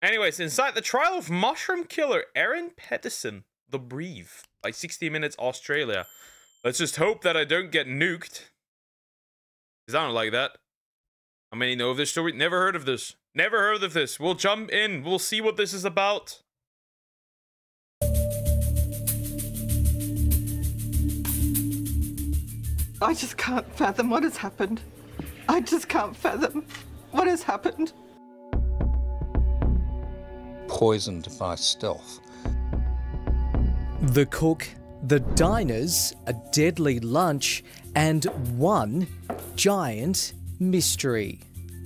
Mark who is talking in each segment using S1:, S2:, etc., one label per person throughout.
S1: Anyways, inside the trial of mushroom killer Aaron Pedersen, The Brief, by 60 Minutes Australia. Let's just hope that I don't get nuked. Because I don't like that. How many know of this story? Never heard of this. Never heard of this. We'll jump in. We'll see what this is about.
S2: I just can't fathom what has happened. I just can't fathom what has happened.
S3: Poisoned by stealth.
S4: The cook, the diners, a deadly lunch, and one giant mystery.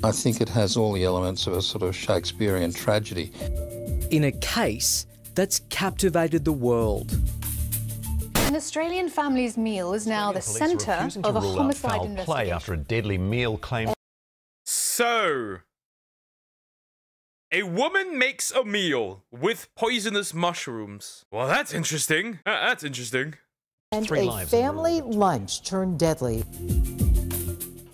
S3: I think it has all the elements of a sort of Shakespearean tragedy.
S4: In a case that's captivated the world.
S5: An Australian family's meal is now the centre of a homicide investigation.
S6: Play after a deadly meal claim.
S1: So, a woman makes a meal with poisonous mushrooms. Well, that's interesting. That's interesting.
S7: And a family lunch turned deadly.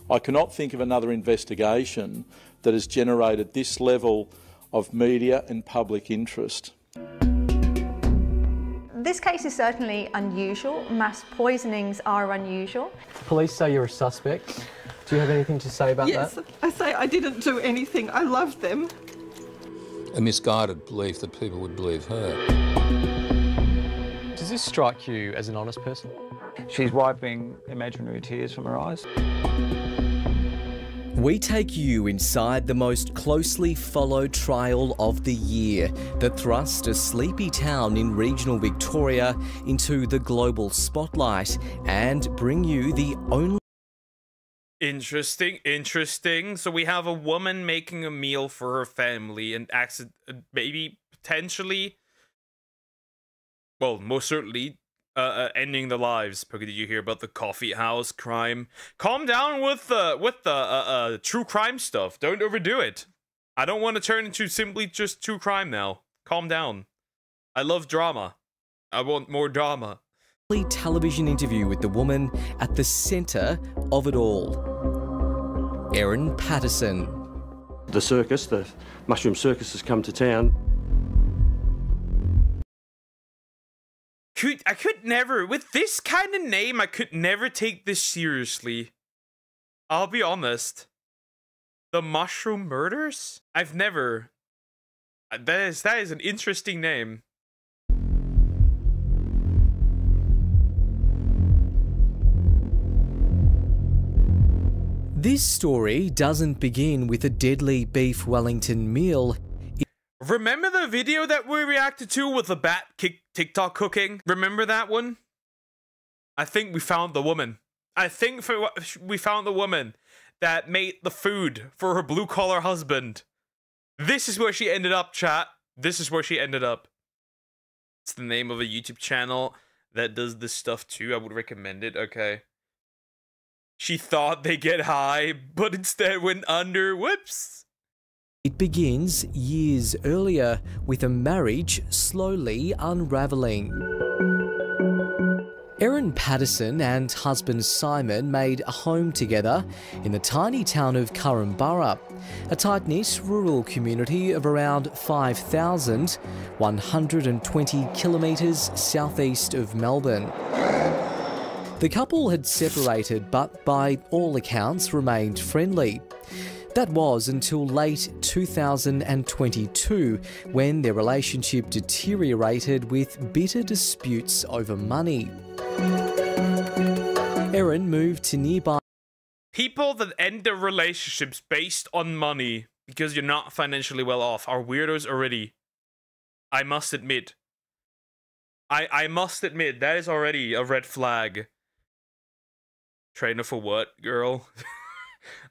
S8: I cannot think of another investigation that has generated this level of media and public interest.
S9: This case is certainly unusual. Mass poisonings are unusual.
S10: Police say you're a suspect. Do you have anything to say about that?
S2: Yes, I say I didn't do anything. I loved them.
S3: A misguided belief that people would believe her.
S10: Does this strike you as an honest person?
S11: She's wiping imaginary tears from her eyes.
S4: We take you inside the most closely followed trial of the year that thrust a sleepy town in regional Victoria into the global spotlight and bring you the only...
S1: Interesting. So we have a woman making a meal for her family and maybe potentially, well, most certainly, ending the lives. Did you hear about the coffee house crime? Calm down with the true crime stuff. Don't overdo it. I don't want to turn into simply just true crime now. Calm down. I love drama. I want more drama.
S4: Television interview with the woman at the centre of it all. Aaron Pedersen.
S12: The circus, the mushroom circus, has come to town.
S1: I could never, with this kind of name, I could never take this seriously. I'll be honest. The Mushroom Murders? I've never. That is an interesting name.
S4: This story doesn't begin with a deadly beef Wellington meal.
S1: Remember the video that we reacted to with the bat TikTok cooking? Remember that one? I think we found the woman. We found the woman that made the food for her blue-collar husband. This is where she ended up, chat. This is where she ended up. It's the name of a YouTube channel that does this stuff too. I would recommend it, okay. She thought they get high, but instead went under. Whoops.
S4: It begins years earlier with a marriage slowly unravelling. Aaron Pedersen and husband Simon made a home together in the tiny town of Currumbara, a tight-knit rural community of around 5,000, 120 kilometres southeast of Melbourne. The couple had separated, but by all accounts remained friendly. That was until late 2022, when their relationship deteriorated with bitter disputes over money. Aaron moved to nearby.
S1: People that end their relationships based on money because you're not financially well off are weirdos already. I must admit. I must admit, that is already a red flag. Trainer for what, girl?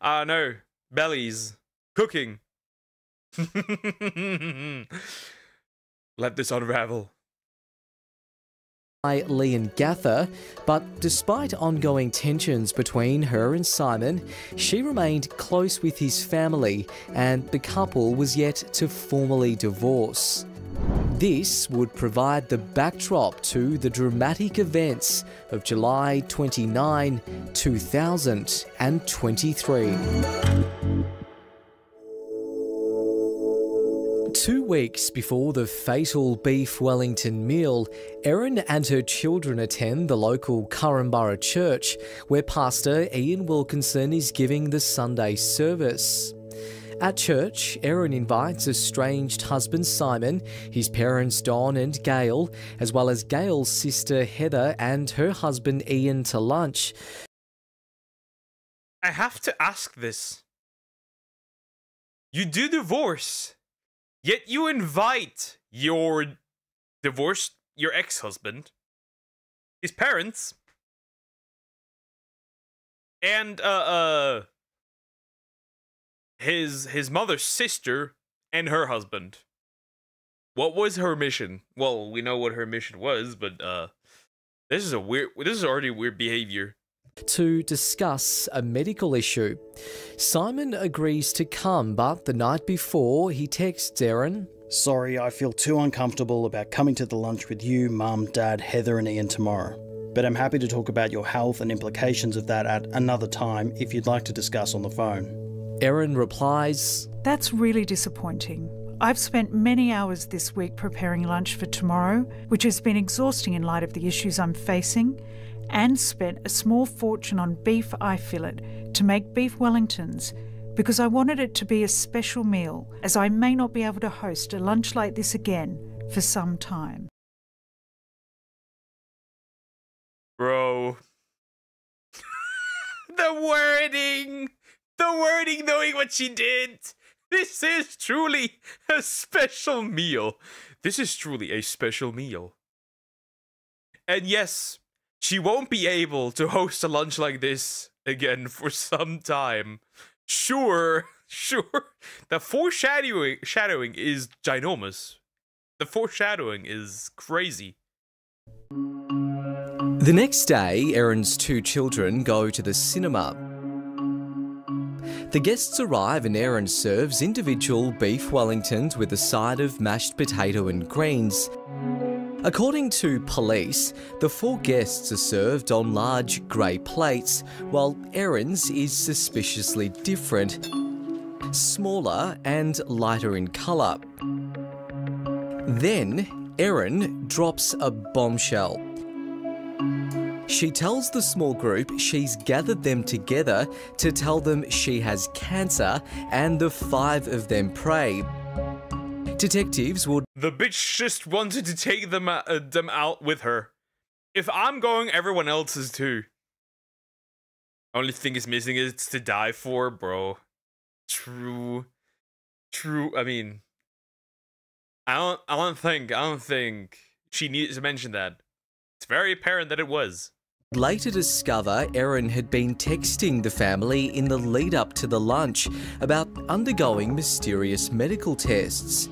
S1: I don't know. Bellies. Cooking. Let this unravel.
S4: By Leon Gather, but despite ongoing tensions between her and Simon, she remained close with his family and the couple was yet to formally divorce. This would provide the backdrop to the dramatic events of July 29, 2023. 2 weeks before the fatal beef Wellington meal, Erin and her children attend the local Currumbara church, where Pastor Ian Wilkinson is giving the Sunday service. At church, Erin invites estranged husband Simon, his parents Don and Gail, as well as Gail's sister Heather and her husband Ian to lunch.
S1: I have to ask this. You do divorce, yet you invite your ex-husband, his parents, and his mother's sister and her husband. What was her mission? Well, we know what her mission was, but this is already weird behavior.
S4: To discuss a medical issue. Simon agrees to come, but the night before he texts Erin,
S13: "Sorry, I feel too uncomfortable about coming to the lunch with you, Mum, Dad, Heather and Ian tomorrow. But I'm happy to talk about your health and implications of that at another time if you'd like to discuss on the phone."
S4: Erin replies,
S14: "That's really disappointing. I've spent many hours this week preparing lunch for tomorrow, which has been exhausting in light of the issues I'm facing, and spent a small fortune on beef eye fillet to make beef Wellingtons because I wanted it to be a special meal, as I may not be able to host a lunch like this again for some time."
S1: Bro. The wording knowing what she did. This is truly a special meal. This is truly a special meal. And yes, she won't be able to host a lunch like this again for some time. Sure. The foreshadowing is ginormous. The foreshadowing is crazy.
S4: The next day, Erin's 2 children go to the cinema. The guests arrive and Erin serves individual beef Wellingtons with a side of mashed potato and greens. According to police, the 4 guests are served on large grey plates, while Erin's is suspiciously different, smaller and lighter in colour. Then, Erin drops a bombshell. She tells the small group she's gathered them together to tell them she has cancer and the 5 of them pray. Detectives would...
S1: The bitch just wanted to take them out with her. If I'm going, everyone else is too. Only thing is missing is to die for, bro. True. I mean, I don't think she needed to mention that. It's very apparent that it was.
S4: Later discover Erin had been texting the family in the lead up to the lunch about undergoing mysterious medical tests.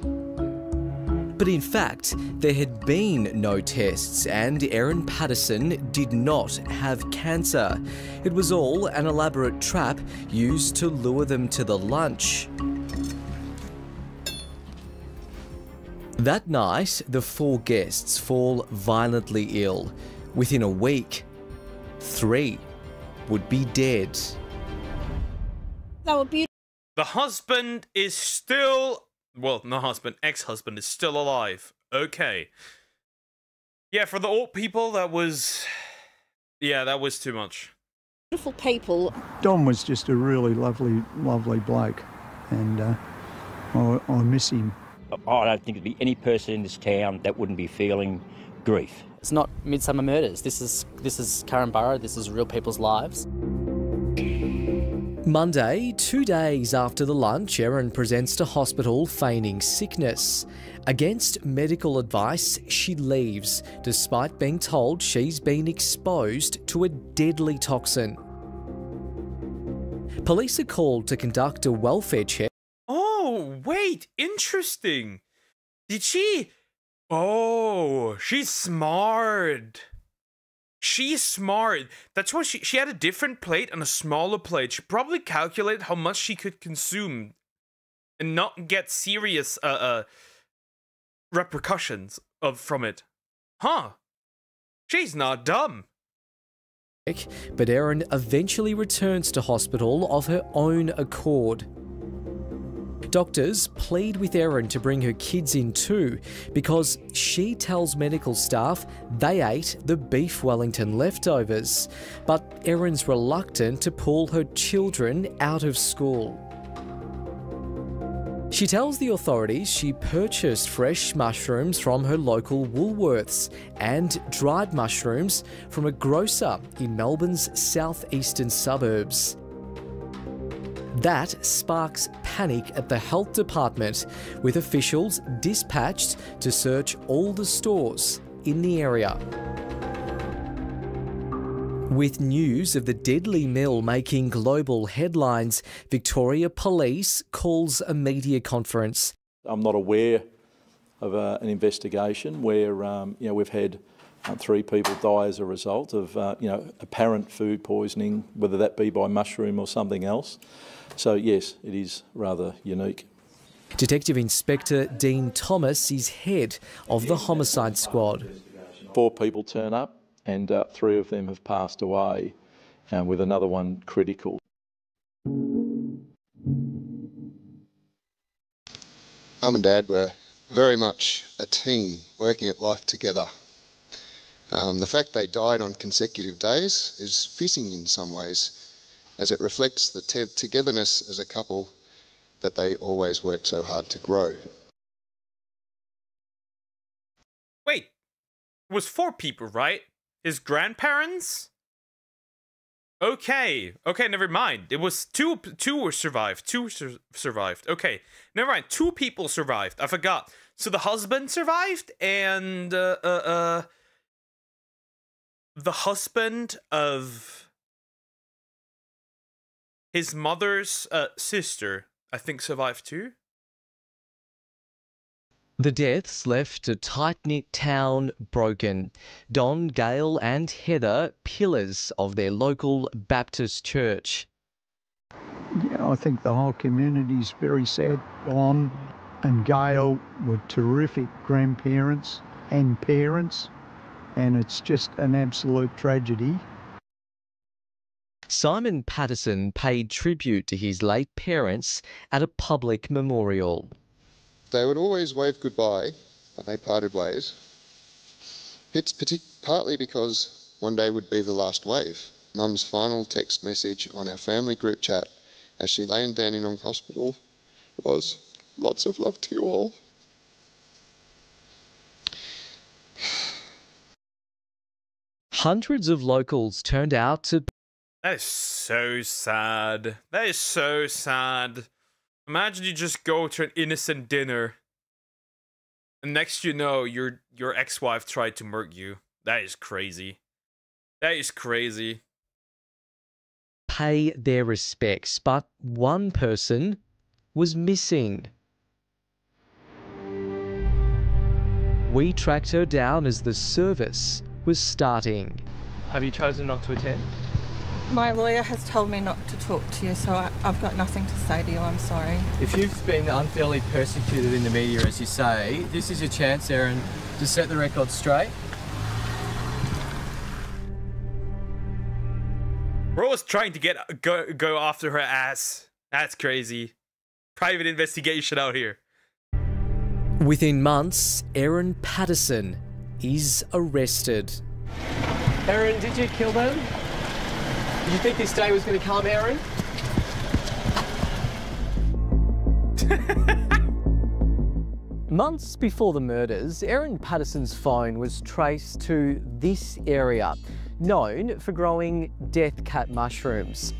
S4: But in fact, there had been no tests and Erin Patterson did not have cancer. It was all an elaborate trap used to lure them to the lunch. That night, the 4 guests fall violently ill. Within a week, 3 would be dead.
S1: The husband is still... Well, not husband, ex-husband is still alive. Okay. Yeah, for the old people, that was... Yeah, that was too much.
S15: Beautiful people.
S11: Don was just a really lovely bloke, and I miss him.
S16: I don't think there'd be any person in this town that wouldn't be feeling grief.
S10: It's not Midsummer Murders. This is Currumbara. This is real people's lives.
S4: Monday, 2 days after the lunch, Erin presents to hospital feigning sickness. Against medical advice, she leaves, despite being told she's been exposed to a deadly toxin. Police are called to conduct a welfare check.
S1: Oh, wait, interesting. Did she... Oh, she's smart. She's smart. That's why she had a different plate and a smaller plate. She probably calculated how much she could consume and not get serious repercussions from it. Huh. She's not dumb.
S4: But Erin eventually returns to hospital of her own accord. Doctors plead with Erin to bring her kids in too, because she tells medical staff they ate the beef Wellington leftovers. But Erin's reluctant to pull her children out of school. She tells the authorities she purchased fresh mushrooms from her local Woolworths and dried mushrooms from a grocer in Melbourne's southeastern suburbs. That sparks panic at the health department, with officials dispatched to search all the stores in the area. With news of the deadly meal making global headlines, Victoria Police calls a media conference.
S8: I'm not aware of an investigation where we've had 3 people die as a result of apparent food poisoning, whether that be by mushroom or something else. So yes, it is rather unique.
S4: Detective Inspector Dean Thomas is head of the homicide squad.
S8: 4 people turn up and 3 of them have passed away, with another one critical.
S15: Mum and Dad were very much a team working at life together. The fact they died on consecutive days is fitting in some ways, as it reflects the togetherness as a couple that they always worked so hard to grow.
S1: Wait, it was 4 people, right? His grandparents? Okay, never mind. It was two were survived. 2 survived. Okay, never mind. 2 people survived. I forgot. So the husband survived, and the husband of his mother's sister, I think, survived too.
S4: The deaths left a tight-knit town broken. Don, Gail and Heather, pillars of their local Baptist church.
S11: Yeah, I think the whole community's very sad. Don and Gail were terrific grandparents and parents, and it's just an absolute tragedy.
S4: Simon Patterson paid tribute to his late parents at a public memorial.
S15: They would always wave goodbye when they parted ways. It's partly because one day would be the last wave. Mum's final text message on our family group chat as she lay in Dandenong Hospital was, "Lots of love to you all."
S4: Hundreds of locals turned out to...
S1: That is so sad. That is so sad. Imagine you just go to an innocent dinner, and next you know, your ex-wife tried to murder you. That is crazy. That is crazy.
S4: Pay their respects, but one person was missing. We tracked her down as the service was starting.
S17: Have you chosen not to attend?
S2: My lawyer has told me not to talk to you, so I've got nothing to say to you. I'm sorry.
S17: If you've been unfairly persecuted in the media, as you say, this is your chance, Erin, to set the record straight.
S1: Bro was trying to go after her ass. That's crazy. Private investigation out here.
S4: Within months, Erin Patterson is arrested.
S17: Erin, did you kill them? Did you think this day was going to come, Erin?
S4: Months before the murders, Erin Patterson's phone was traced to this area, known for growing death cat mushrooms.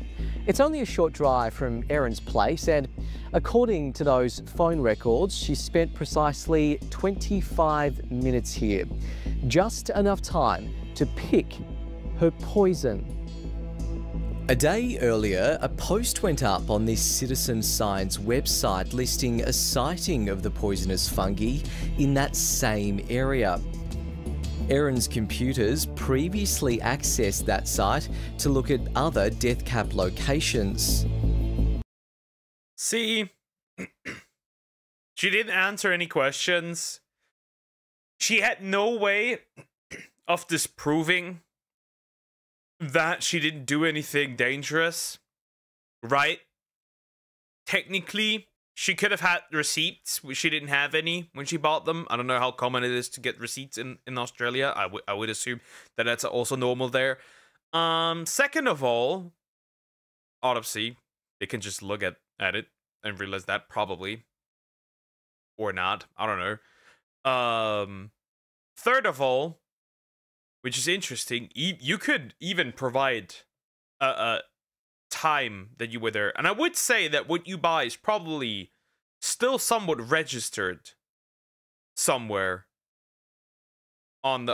S4: It's only a short drive from Erin's place, and according to those phone records, she spent precisely 25 minutes here. Just enough time to pick her poison. A day earlier, a post went up on this citizen science website listing a sighting of the poisonous fungi in that same area. Erin's computers previously accessed that site to look at other death cap locations.
S1: See, she didn't answer any questions. She had no way of disproving that she didn't do anything dangerous, right? Technically, She could have had receipts. She didn't have any when she bought them. I don't know how common it is to get receipts in Australia. I would assume that that's also normal there. Second of all, autopsy. They can just look at it and realize that probably. Or not. I don't know. Third of all, which is interesting, you could even provide a time that you were there. And I would say that what you buy is probably still somewhat registered somewhere it's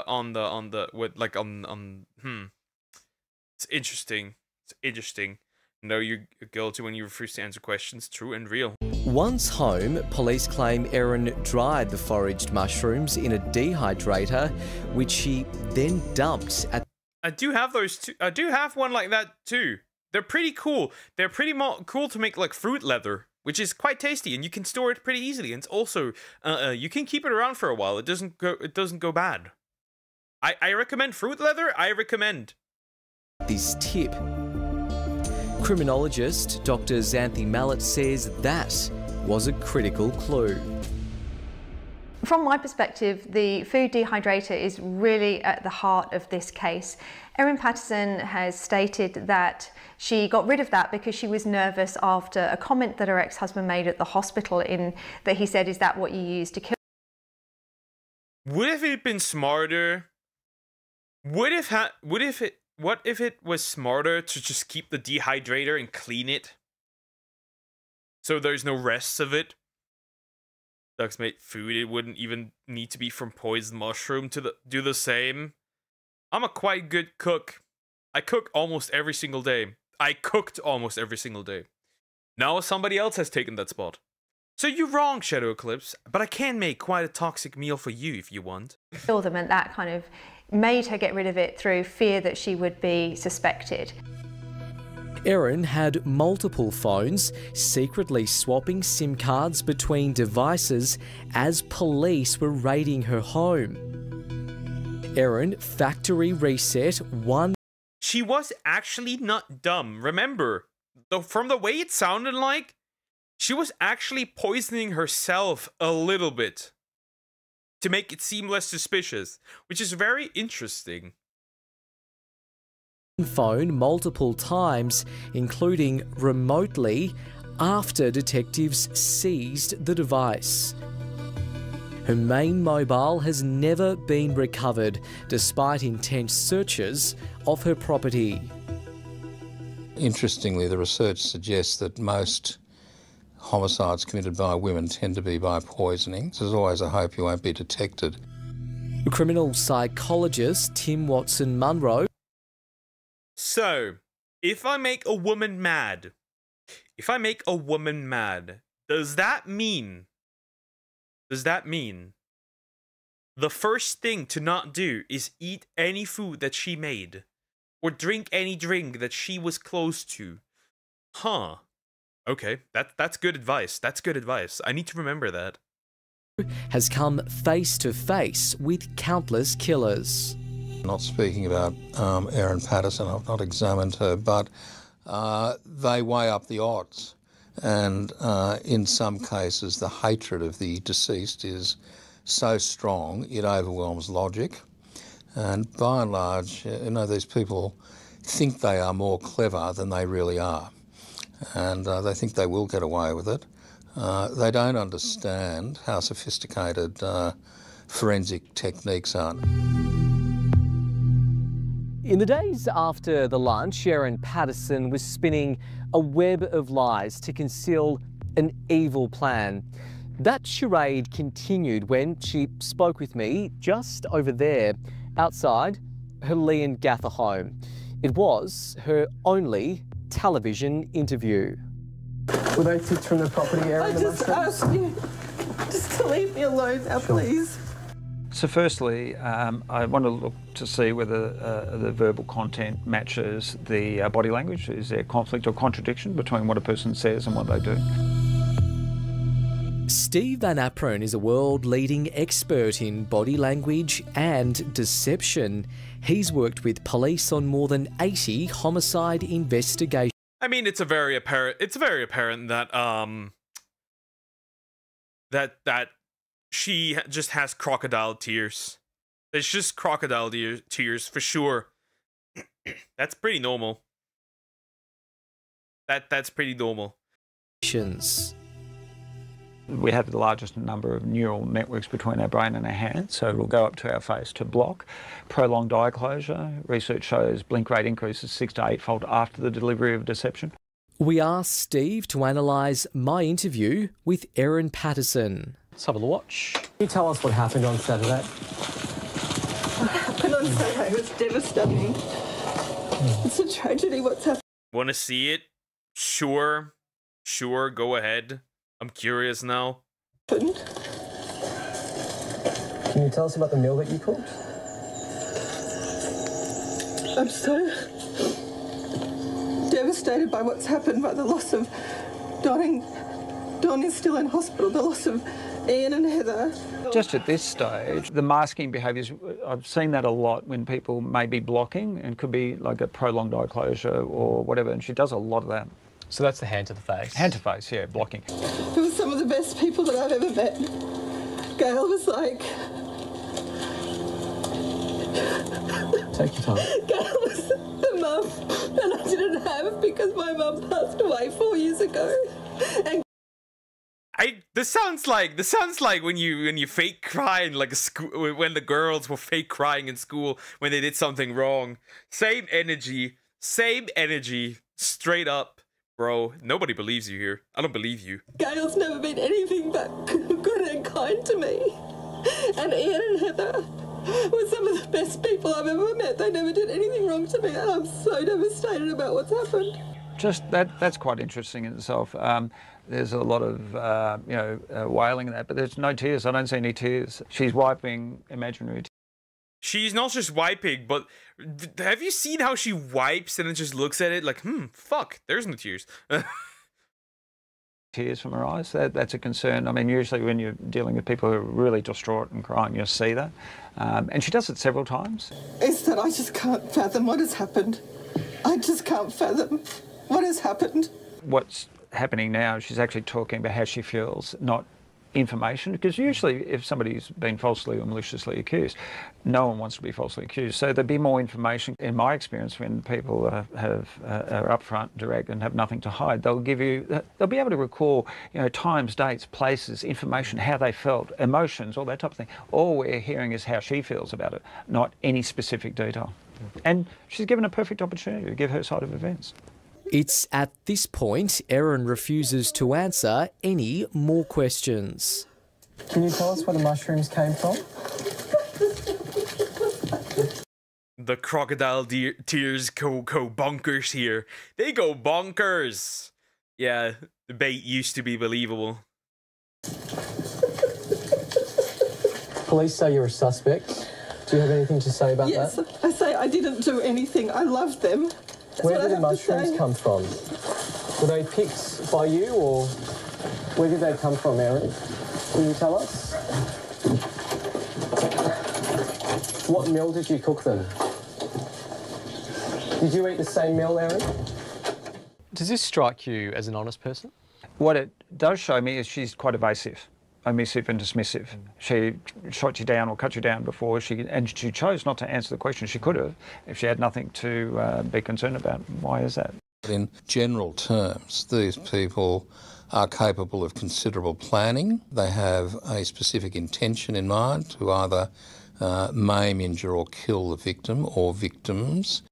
S1: interesting. It's interesting. No, you're guilty when you refuse to answer questions. True and real.
S4: Once home, police claim Erin dried the foraged mushrooms in a dehydrator, which she then dumped at...
S1: I do have those too. I do have one like that too. They're pretty cool. They're pretty cool to make like fruit leather, which is quite tasty, and you can store it pretty easily. And it's also, you can keep it around for a while. It doesn't go bad. I recommend fruit leather. I recommend
S4: this tip. Criminologist Dr. Xanthi Mallet says that was a critical clue.
S9: From my perspective, the food dehydrator is really at the heart of this case. Erin Patterson has stated that she got rid of that because she was nervous after a comment that her ex-husband made at the hospital that he said, "Is that what you use to kill?"
S1: Would have it been smarter? What if it was smarter to just keep the dehydrator and clean it? So there's no rests of it? Ducks made food, it wouldn't even need to be from poisoned mushroom to do the same. I'm a quite good cook. I cook almost every single day. I cooked almost every single day. Now somebody else has taken that spot. So you're wrong, Shadow Eclipse, but I can make quite a toxic meal for you if you want.
S9: Kill them, and that kind of made her get rid of it through fear that she would be suspected.
S4: Erin had multiple phones, secretly swapping SIM cards between devices as police were raiding her home. Erin factory reset one...
S1: She was actually not dumb. Remember, from the way it sounded like, she was actually poisoning herself a little bit to make it seem less suspicious, which is very interesting.
S4: Phone multiple times, including remotely, after detectives seized the device. Her main mobile has never been recovered, despite intense searches of her property.
S3: Interestingly, the research suggests that most homicides committed by women tend to be by poisoning. So there's always a hope you won't be detected.
S4: Criminal psychologist Tim Watson-Munro.
S1: So, if I make a woman mad, does that mean the first thing to not do is eat any food that she made or drink any drink that she was close to? Huh. Okay, that's good advice. That's good advice. I need to remember that.
S4: Has come face to face with countless killers.
S3: Not speaking about Erin Patterson, I've not examined her, but they weigh up the odds. And in some cases, the hatred of the deceased is so strong, it overwhelms logic. And by and large, you know, these people think they are more clever than they really are. And they think they will get away with it. They don't understand how sophisticated forensic techniques are.
S4: In the days after the lunch, Erin Patterson was spinning a web of lies to conceal an evil plan. That charade continued when she spoke with me just over there, outside her Lee and Gather home. It was her only television interview.
S17: Were they tips from the property area?
S2: I just ask you just to leave me alone now, please.
S18: So firstly, I want to look to see whether the verbal content matches the body language. Is there conflict or contradiction between what a person says and what they do?
S4: Steve Van Apron is a world-leading expert in body language and deception. He's worked with police on more than 80 homicide investigations.
S1: I mean, it's very apparent that that she just has crocodile tears. It's just crocodile tears for sure. That's pretty normal. That's pretty normal.
S18: We have the largest number of neural networks between our brain and our hands, so it'll go up to our face to block. Prolonged eye closure. Research shows blink rate increases 6 to 8-fold after the delivery of deception.
S4: We asked Steve to analyse my interview with Erin Patterson.
S17: Let's have a watch. Can you tell us what happened on Saturday?
S2: What happened on Saturday was devastating. It's a tragedy what's happened.
S1: Want to see it? Sure, go ahead. I'm curious now.
S17: Can you tell us about the meal that you cooked?
S2: I'm so devastated by what's happened, by the loss of Don. Don is still in hospital, the loss of Ian and Heather.
S18: Just at this stage, the masking behaviours, I've seen that a lot when people may be blocking, and could be like a prolonged eye closure or whatever, and she does a lot of that.
S17: So that's the hand to the face?
S18: Hand to face, yeah, blocking.
S2: It was some of the best people that I've ever met. Gail was like...
S17: Take your time.
S2: Gail was the mum that I didn't have because my mum passed away 4 years ago. And
S1: This sounds like when you fake cry in like a school, when the girls were fake crying in school when they did something wrong. Same energy, straight up, bro. Nobody believes you here. I don't believe you.
S2: Gail's never been anything but good and kind to me. And Ian and Heather were some of the best people I've ever met. They never did anything wrong to me, and I'm so devastated about what's happened.
S18: Just that's quite interesting in itself. There's a lot of wailing in that, but there's no tears. I don't see any tears. She's wiping imaginary tears.
S1: She's not just wiping, but have you seen how she wipes and then just looks at it like, fuck, there's no tears.
S18: Tears from her eyes, that's a concern. I mean, usually when you're dealing with people who are really distraught and crying, you'll see that. And she does it several times.
S2: It's that I just can't fathom what has happened. I just can't fathom what has happened.
S18: What's happening now, she's actually talking about how she feels, not information, because usually if somebody's been falsely or maliciously accused, no one wants to be falsely accused. So there'd be more information. In my experience, when people are upfront, direct, and have nothing to hide, they'll be able to recall, times, dates, places, information, how they felt, emotions, all that type of thing. All we're hearing is how she feels about it, not any specific detail. And she's given a perfect opportunity to give her side of events.
S4: It's at this point Erin refuses to answer any more questions.
S17: Can you tell us where the mushrooms came from?
S1: The crocodile tears go bonkers here. They go bonkers. Yeah, the bait used to be believable.
S17: Police say you're a suspect. Do you have anything to say about that?
S2: Yes, I say I didn't do anything. I loved them. That's
S17: where did the mushrooms come from? Were they picked by you, or where did they come from, Erin? Can you tell us? What meal did you cook them? Did you eat the same meal, Erin? Does this strike you as an honest person?
S18: What it does show me is she's quite evasive, omissive and dismissive. She shot you down or cut you down before, and she chose not to answer the question. She could have if she had nothing to be concerned about. Why is that?
S3: In general terms, these people are capable of considerable planning. They have a specific intention in mind to either maim, injure or kill the victim or victims.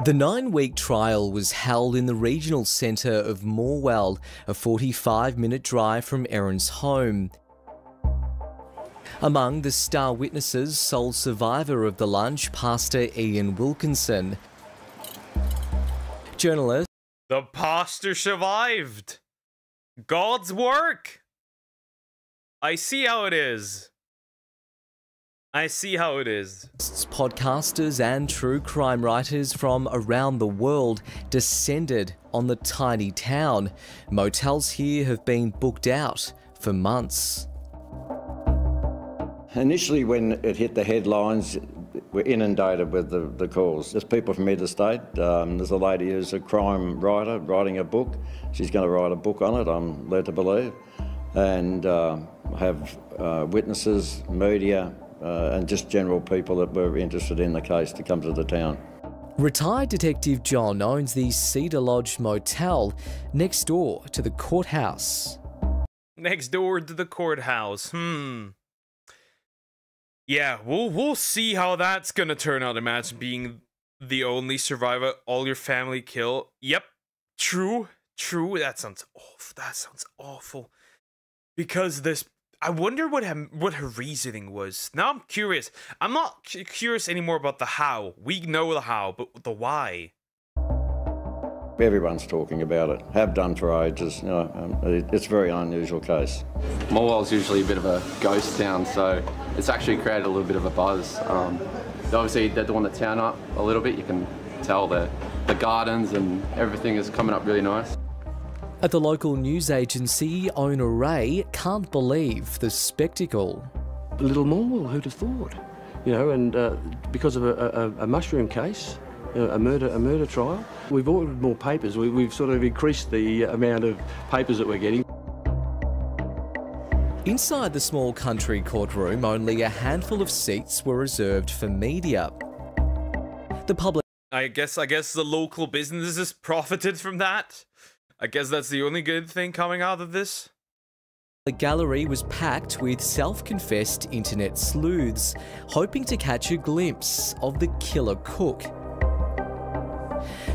S4: The 9-week trial was held in the regional centre of Morwell, a 45-minute drive from Erin's home. Among the star witnesses, sole survivor of the lunch, Pastor Ian Wilkinson. Journalist.
S1: The pastor survived. God's work. I see how it is.
S4: Podcasters and true crime writers from around the world descended on the tiny town. Motels here have been booked out for months.
S19: Initially, when it hit the headlines, We're inundated with the calls. There's people from interstate. There's a lady who's a crime writer writing a book. She's going to write a book on it, I'm led to believe. And have witnesses, media, and just general people that were interested in the case to come to the town.
S4: Retired Detective John owns the Cedar Lodge Motel next door to the courthouse.
S1: Next door to the courthouse. Yeah, we'll see how that's gonna turn out. Imagine being the only survivor, all your family kill. Yep, true. That sounds awful. Because this, I wonder what her reasoning was. Now I'm curious. I'm not curious anymore about the how. We know the how, but the why.
S19: Everyone's talking about it. Have done for ages. You know, it's a very unusual case.
S20: Morwell's usually a bit of a ghost town, so it's actually created a little bit of a buzz. Obviously, they're doing the town up a little bit. You can tell the gardens and everything is coming up really nice.
S4: At the local news agency, owner Ray can't believe the spectacle.
S12: A little Morwell, who'd have thought? You know, and because of a mushroom case, a murder trial, we've ordered more papers. We've sort of increased the amount of papers that we're getting.
S4: Inside the small country courtroom, only a handful of seats were reserved for media. The public...
S1: I guess the local businesses profited from that. I guess that's the only good thing coming out of this.
S4: The gallery was packed with self-confessed internet sleuths, hoping to catch a glimpse of the killer cook.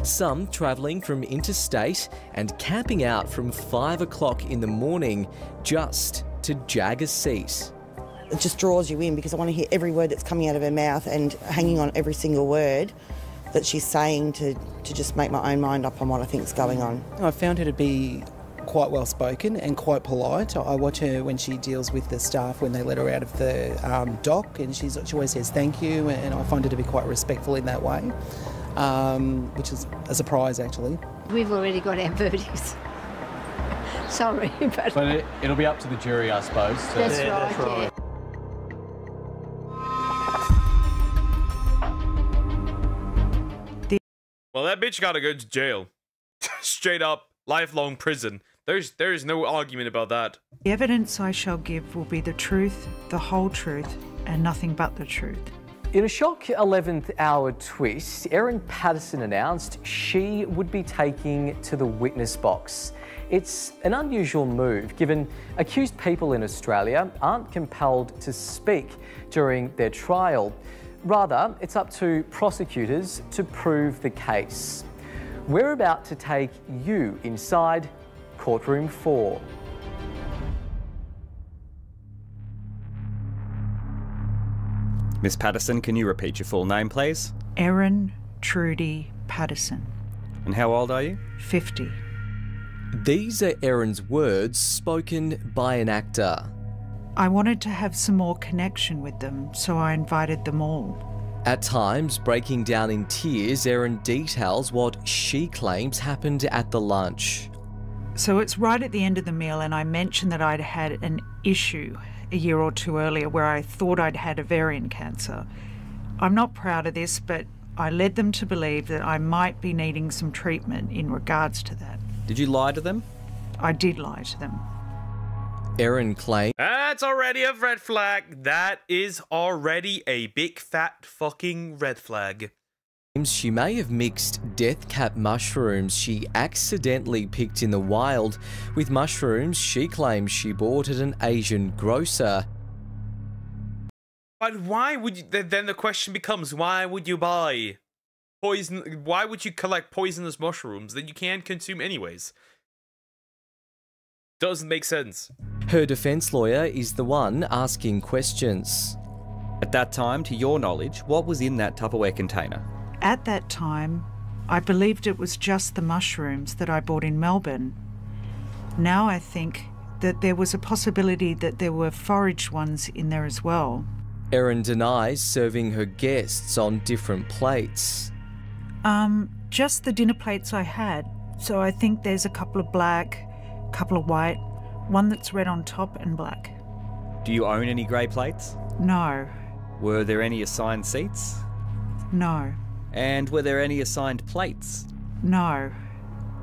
S4: Some travelling from interstate and camping out from 5 o'clock in the morning just to jag a seat.
S21: It just draws you in because I want to hear every word that's coming out of her mouth and hanging on every single word that she's saying to just make my own mind up on what I think is going on.
S22: I found her to be quite well spoken and quite polite. I watch her when she deals with the staff when they let her out of the dock, and she always says thank you, and I find her to be quite respectful in that way, which is a surprise actually.
S23: We've already got our verdicts. Sorry, but
S24: it'll be up to the jury, I suppose.
S23: That's right. Yeah.
S1: Well, that bitch gotta go to jail. Straight up, lifelong prison. There is no argument about that.
S14: The evidence I shall give will be the truth, the whole truth, and nothing but the truth.
S4: In a shock 11th hour twist, Erin Patterson announced she would be taking to the witness box. It's an unusual move, given accused people in Australia aren't compelled to speak during their trial. Rather, it's up to prosecutors to prove the case. We're about to take you inside Courtroom 4.
S25: Miss Patterson, can you repeat your full name, please?
S14: Erin Trudy Patterson.
S25: And how old are you?
S14: 50.
S4: These are Erin's words spoken by an actor.
S14: I wanted to have some more connection with them, so I invited them all.
S4: At times, breaking down in tears, Erin details what she claims happened at the lunch.
S14: So it's right at the end of the meal, and I mentioned that I'd had an issue a year or two earlier where I thought I'd had ovarian cancer. I'm not proud of this, but I led them to believe that I might be needing some treatment in regards to that.
S25: Did you lie to them?
S14: I did lie to them.
S4: Erin claimed...
S1: That's already a red flag. That is already a big fat fucking red flag.
S4: She may have mixed death cap mushrooms she accidentally picked in the wild with mushrooms she claims she bought at an Asian grocer.
S1: But why would you... Then the question becomes, why would you buy poison... Why would you collect poisonous mushrooms that you can't consume anyways? Doesn't make sense.
S4: Her defence lawyer is the one asking questions.
S25: At that time, to your knowledge, what was in that Tupperware container?
S14: At that time, I believed it was just the mushrooms that I bought in Melbourne. Now I think that there was a possibility that there were foraged ones in there as well.
S4: Erin denies serving her guests on different plates.
S14: Just the dinner plates I had. So I think there's a couple of black, a couple of white, one that's red on top and black.
S25: Do you own any grey plates?
S14: No.
S25: Were there any assigned seats?
S14: No.
S25: And were there any assigned plates?
S14: No.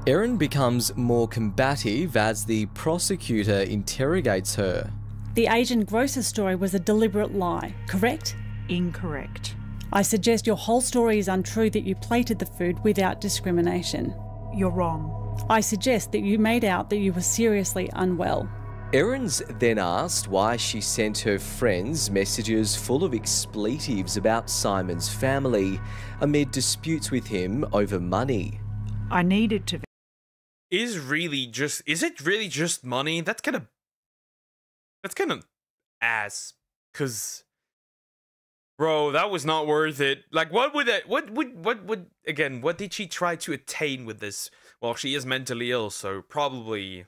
S4: Erin becomes more combative as the prosecutor interrogates her.
S5: The Asian grocer story was a deliberate lie, correct?
S14: Incorrect.
S5: I suggest your whole story is untrue, that you plated the food without discrimination.
S14: You're wrong.
S5: I suggest that you made out that you were seriously unwell.
S4: Erin's then asked why she sent her friends messages full of expletives about Simon's family amid disputes with him over money.
S14: I needed to...
S1: Is it really just money? That's kind of ass. Cause, bro, that was not worth it. Like, what did she try to attain with this? Well, she is mentally ill, so probably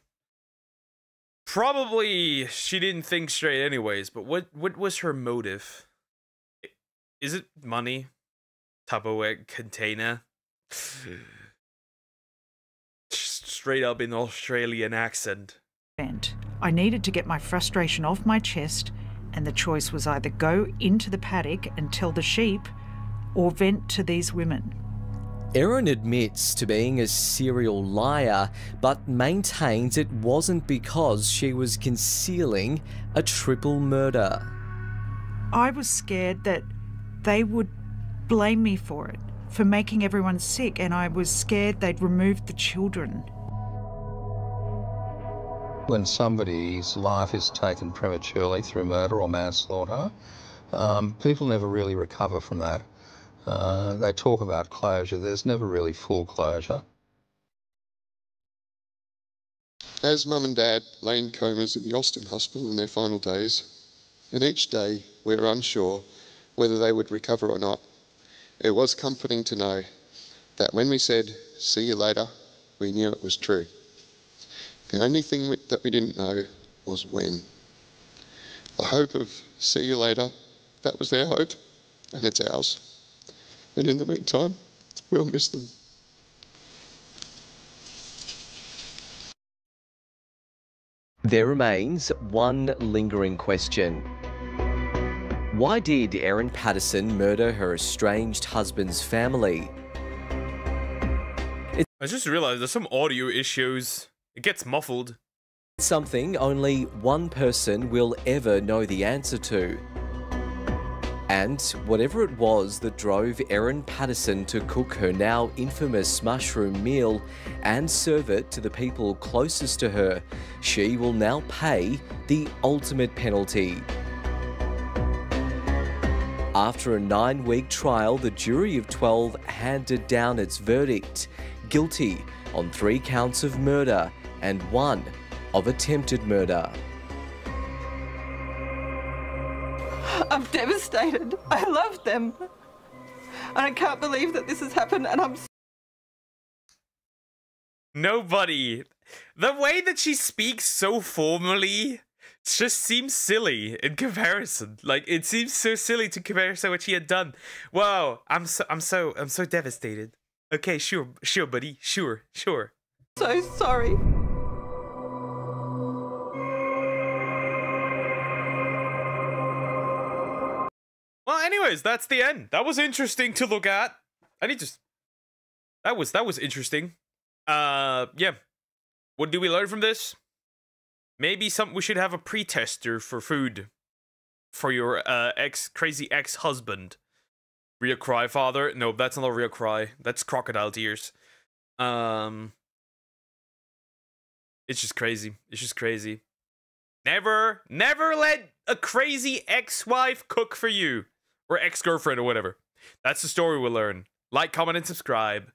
S1: she didn't think straight anyways, but what was her motive? Is it money? Tupperware container? Straight up in Australian accent.
S14: I needed to get my frustration off my chest, and the choice was either go into the paddock and tell the sheep or vent to these women.
S4: Erin admits to being a serial liar, but maintains it wasn't because she was concealing a triple murder.
S14: I was scared that they would blame me for it, for making everyone sick, and I was scared they'd removed the children.
S3: When somebody's life is taken prematurely through murder or manslaughter, people never really recover from that. They talk about closure. There's never really full closure.
S15: As Mum and Dad lay in comas in the Austin Hospital in their final days, and each day we were unsure whether they would recover or not, it was comforting to know that when we said, "See you later," we knew it was true. The only thing that we didn't know was when. The hope of "see you later," that was their hope, and it's ours. And in the meantime, we'll miss them.
S4: There remains one lingering question. Why did Erin Patterson murder her estranged husband's family?
S1: I just realized there's some audio issues. It gets muffled.
S4: It's something only one person will ever know the answer to. And whatever it was that drove Erin Patterson to cook her now infamous mushroom meal and serve it to the people closest to her, she will now pay the ultimate penalty. After a 9-week trial, the jury of 12 handed down its verdict: guilty on 3 counts of murder and 1 of attempted murder.
S2: I'm devastated. I love them. And I can't believe that this has happened, and I'm...
S1: Nobody. The way that she speaks so formally just seems silly in comparison. Like, it seems so silly to compare to what she had done. Wow, I'm so devastated. Okay, sure, buddy. Sure.
S2: So sorry.
S1: Well, anyways, that's the end. That was interesting to look at. That was interesting. Yeah. What do we learn from this? Maybe we should have a pre-tester for food for your crazy ex-husband. Real cry, father. No, that's not a real cry. That's crocodile tears. It's just crazy. It's just crazy. Never let a crazy ex-wife cook for you. Or ex-girlfriend or whatever. That's the story we'll learn. Like, comment, and subscribe.